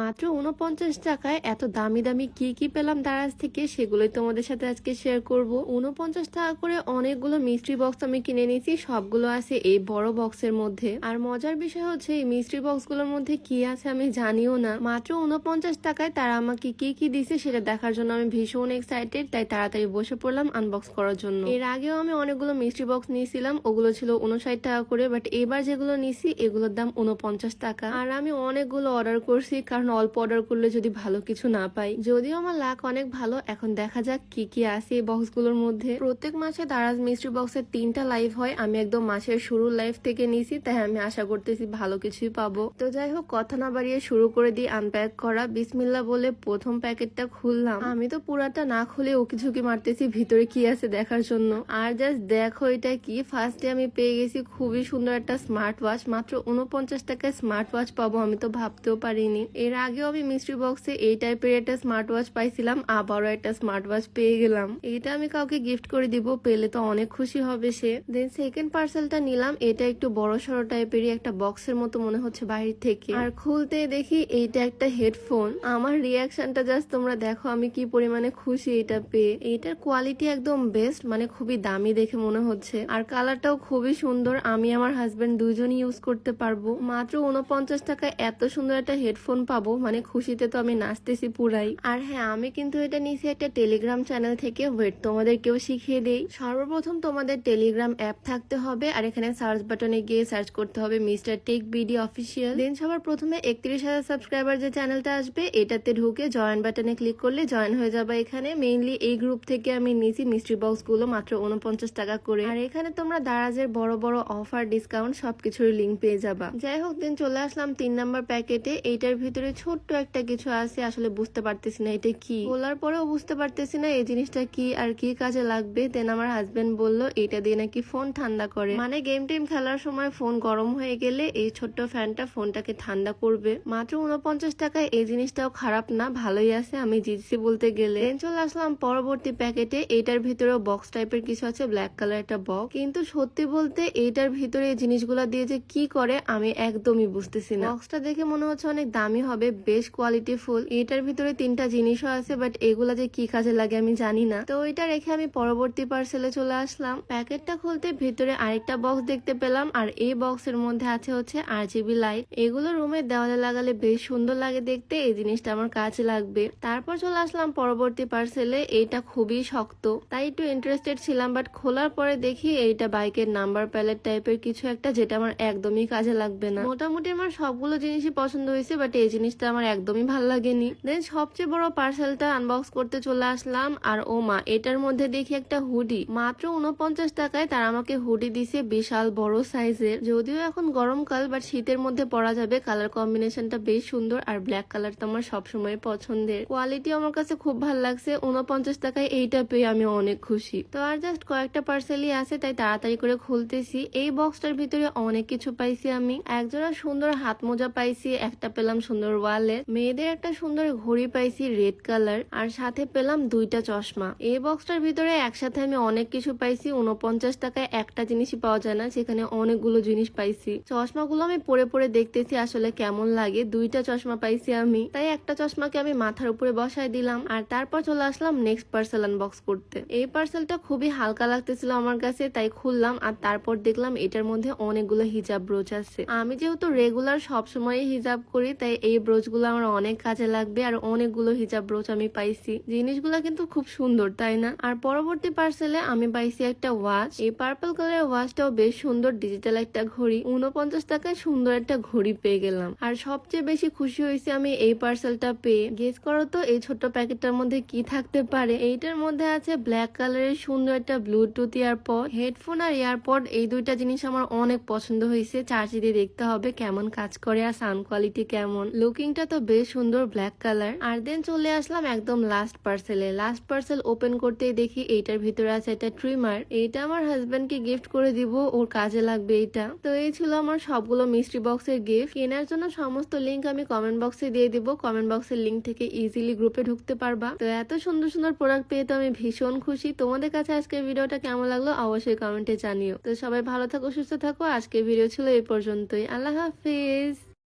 মাত্র ৪৯ টাকায় এত দামি দামি কি কি পেলাম দারাজ থেকে সেগুলোই তোমাদের সাথে আজকে শেয়ার করব। ৪৯ টাকা করে অনেকগুলো মিস্ট্রি বক্স আমি কিনে নিয়েছি, সবগুলো আছে এই বড় বক্সের মধ্যে। আর মজার বিষয় হচ্ছে এই মিস্ট্রি বক্স গুলোর মধ্যে কি আছে আমি জানিও না। মাত্র ৪৯ টাকায় তারা আমাকে কি কি দিছে সেটা দেখার জন্য আমি ভীষণ এক্সাইটেড, তাই তাড়াতাড়ি বসে পড়লাম আনবক্স করার জন্য। এর আগেও আমি অনেকগুলো মিস্ট্রি বক্স নিয়েছিলাম, ওগুলো ছিল ৫৯ টাকা করে, বাট এবার যেগুলো নিছি এগুলোর দাম ৪৯ টাকা। আর আমি অনেকগুলো অর্ডার করছি, কারণ অল্প অর্ডার করলে যদি ভালো কিছু না পাই। যদিও আমার লাক অনেক ভালো, এখন দেখা যাক কি কি আছে এই বক্সগুলোর মধ্যে। প্রত্যেক মাসে দারাজ মিস্ট্রি বক্সের 3টা লাইভ হয়, আমি একদম মাসের শুরুর লাইভ থেকে নিছি, তাই আমি আশা করতেছি ভালো কিছুই পাবো। তো যাই হোক, কথা না বাড়িয়ে শুরু করে দিই আনপ্যাক করা। বিসমিল্লাহ বলে প্রথম প্যাকেটটা খুললাম। আমি তো পুরাটা না খুলে উকি ঝুঁকি মারতেছি ভিতরে কি আছে দেখার জন্য। আর জাস্ট দেখো এটা কি, ফার্স্টে আমি পেয়ে গেছি খুবই সুন্দর একটা স্মার্ট ওয়াচ। মাত্র ৪৯ টাকায় স্মার্ট ওয়াচ পাবো আমি তো ভাবতেও পারিনি। এর আগেও আমি মিস্ট্রি বক্সে এই টাইপের একটা স্মার্ট ওয়াচ পাইছিলাম, আবারও একটা স্মার্ট ওয়াচ পেয়ে গেলাম। এটা আমি কাউকে গিফট করে দিব, পেলে তো অনেক খুশি হবে সে। দেন সেকেন্ড পার্সেলটা নিলাম, এটা একটু বড় সড়ো টাইপেরই একটা বক্সের মতো মনে হচ্ছে বাইরে থেকে। আর খুলতে দেখি এইটা একটা হেডফোন। আমার রিয়াকশনটা জাস্ট তোমরা দেখো, আমি কি পরিমাণে খুশি এটা পেয়ে। এটার কোয়ালিটি একদম বেস্ট, মানে খুবই দামি দেখে মনে হচ্ছে। আর কালারটাও খুবই সুন্দর, আমি আমার হাজবেন্ড দুজনই ইউজ করতে পারবো। মাত্র ৪৯ টাকায় এত সুন্দর একটা হেডফোন পাবো, মানে খুশিতে তো আমি নাচতেছি পুরাই। আর হ্যাঁ, আমি কিন্তু এটা নিয়েছি একটা টেলিগ্রাম চ্যানেল থেকে। ওয়েট, তোমাদেরকেও শিখিয়ে দেই। সর্বপ্রথম তোমাদের টেলিগ্রাম অ্যাপ থাকতে হবে, আর এখানে সার্চ বাটনে গিয়ে সার্চ করতে হবে মিস্টার টেক বিডি অফিসিয়াল। দেন সবার প্রথমে ৩১,০০০ সাবস্ক্রাইবার যে চ্যানেলটা আসবে এটাতে ঢুকে জয়েন বাটনে ক্লিক করলে জয়েন হয়ে যাবে। এখানে মেইনলি এই গ্রুপ থেকে আমি নিয়েছি মিস্ট্রি বক্স গুলো মাত্র ৪৯ টাকা করে। আর এখানে তোমরা দারাজের বড় বড় অফার, ডিসকাউন্ট সবকিছুর লিঙ্ক পেয়ে যাবা। যাই হোক, দিন চলে আসলাম ৩ নাম্বার প্যাকেটে। এইটার ভিতরে ছোট্ট একটা কিছু আছে, আসলে বুঝতে পারতেছি না এটা কি। খোলার পরেও বুঝতে পারতেছি না এই জিনিসটা কি আর কি কাজে লাগবে। দেন আমার হাজবেন্ড বললো এটা দিয়ে নাকি ফোন ঠান্ডা করে, মানে গেম টেম খেলার সময় ফোন গরম হয়ে গেলে এই ছোট্ট ফ্যানটা ফোনটাকে ঠান্ডা করবে। মাত্র ৪৯ টাকায় এই জিনিসটাও খারাপ না, ভালোই আছে, আমি জিতছি বলতে গেলে। দেন চলে আসলাম পরবর্তী প্যাকেটে। এইটার ভিতরেও বক্স টাইপের কিছু আছে, ব্ল্যাক কালার একটা বক্স। কিন্তু সত্যি বলতে এইটার ভিতরে এই জিনিসগুলা দিয়ে যে কি করে আমি একদমই বুঝতেছি না। বক্সটা দেখে মনে হচ্ছে অনেক দামি হবে, বেশ কোয়ালিটি ফুল। এটার ভিতরে 3টা জিনিসও আছে, বাট এগুলা যে কি কাজে লাগে আমি জানি না। তো এটা রেখে আমি পরবর্তী পার্সেলে চলে আসলাম। প্যাকেটটা খুলতে ভিতরে আরেকটা বক্স দেখতে পেলাম, আর এই বক্সের মধ্যে আছে হচ্ছে RGB লাইট। এগুলো রুমের দেওয়ালে লাগালে বেশ সুন্দর লাগে দেখতে, এই জিনিসটা আমার কাজে লাগবে। তারপর চলে আসলাম পরবর্তী পার্সেলে। এইটা খুবই শক্ত, তাই একটু ইন্টারেস্টেড ছিলাম, বাট খোলার পরে দেখি এইটা বাইকের নাম্বার প্যালেট টাইপের কিছু একটা, যেটা আমার একদমই কাজে লাগবে না। মোটামুটি আমার সবগুলো জিনিসই পছন্দ হয়েছে, বাট এই জিনিসটা আমার একদমই ভালো লাগেনি। দেন সবচেয়ে বড় পার্সেলটা আনবক্স করতে চলে আসলাম, আর ও মা, এটার মধ্যে দেখি একটা হুডি। মাত্র ৪৯ টাকায় তারা আমাকে হুডি দিছে বিশাল বড় সাইজের। যদিও এখন গরমকাল, বাট শীতের মধ্যে পরা যাবে। কালার কম্বিনেশনটা বেশ সুন্দর, আর ব্ল্যাক কালার তো আমার সবসময় পছন্দের। কোয়ালিটি আমার কাছে খুব ভালো লাগছে। ৪৯ টাকায় এইটা পেয়ে আমি অনেক খুশি। তো আর জাস্ট কয়েকটা পার্সেলই আছে, তাই তাড়াতাড়ি করে খুলতেছি। এই বক্সটার ভিতরে অনেক কিছু পাইছি আমি। একজোড়া সুন্দর হাত মোজা পাইছি, একটা পেলাম সুন্দর ওয়ালেট, মেয়েদের একটা সুন্দর ঘড়ি পাইছি রেড কালার, আর সাথে পেলাম 2টা চশমা। এই বক্সটার ভিতরে একসাথে আমি অনেক কিছু পাইছি। ৪৯ টাকায় একটা জিনিসই পাওয়া যায় না, সেখানে অনেকগুলো জিনিস পাইছি। চশমাগুলো আমি পরে পরে দেখতেছি আসলে কেমন লাগে। 2টা চশমা পাইছি আমি, তাই একটা চশমাকে আমি মাথার উপরে বসায় দিলাম। আর তারপর চলে আসলাম নেক্সট পার্সেল আনবক্স করতে। এই পার্সেলটা খুবই হালকা লাগতেছিল আমার কাছে, তাই খুললাম। আর তারপর দেখলাম এটার মধ্যে অনেকগুলো হিজাব ব্রোচ আছে। আমি যেহেতু রেগুলার সবসময় হিজাব করি, তাই এই ব্রোচ গুলো আমার অনেক কাজে লাগবে। আর অনেকগুলো হিজাব ব্রোচ আমি পাইছি। জিনিসগুলো কিন্তু খুব সুন্দর, তাই না? আর পরবর্তী পার্সেলে আমি পাইছি একটা ওয়াচ। এই পার্পল কালারের ওয়াচটাও বেশ সুন্দর, ডিজিটাল একটা ঘড়ি। ৪৯ টাকায় সুন্দর একটা ঘড়ি পেয়ে গেলাম। আর সবচেয়ে বেশি খুশি হয়েছে আমি এই পার্সেলটা পেয়ে। গেস করো তো এই ছোট্ট প্যাকেটটার মধ্যে কি থাকতে পারে। এইটার মধ্যে আছে ব্ল্যাক কালারের সুন্দর একটা ব্লুটুথ ইয়ারপড, হেডফোন আর ইয়ারপড। এই 2টা জিনিস আমার অনেক পছন্দ হয়েছে। চার্জ দিয়ে দেখতে হবে কেমন কাজ করে আর সাউন্ড কোয়ালিটি কেমন। লুকিংটা তো বেশ সুন্দর, ব্ল্যাক কালার। আর দেন চলে আসলাম একদম লাস্ট পার্সেলে। লাস্ট পার্সেল ওপেন করতেই দেখি এইটার ভিতরে আছে একটা ট্রিমার। এইটা আমার হাজবেন্ডকে গিফট করে দিব, ওর কাজে লাগবে এটা। তো এই ছিল আমার সবগুলো মিস্ট্রি বক্সের গিফট। কেনার জন্য সমস্ত লিঙ্ক আমি কমেন্ট বক্সে দিয়ে দিব। কমেন্ট বক্সের লিঙ্ক থেকে ইজিলি গ্রুপে ঢুকতে পারবা। তো এত সুন্দর সুন্দর প্রোডাক্ট পেয়ে তো আমি ভীষণ খুশি। তোমাদের কাছে আজকের ভিডিওটা কেমন লাগলো অবশ্যই কমেন্টে জানিও। তো সবাই ভালো থাকো, সুস্থ থাকো। আজকের ভিডিও ছিল এই পর্যন্তই। আল্লাহ হাফিজ।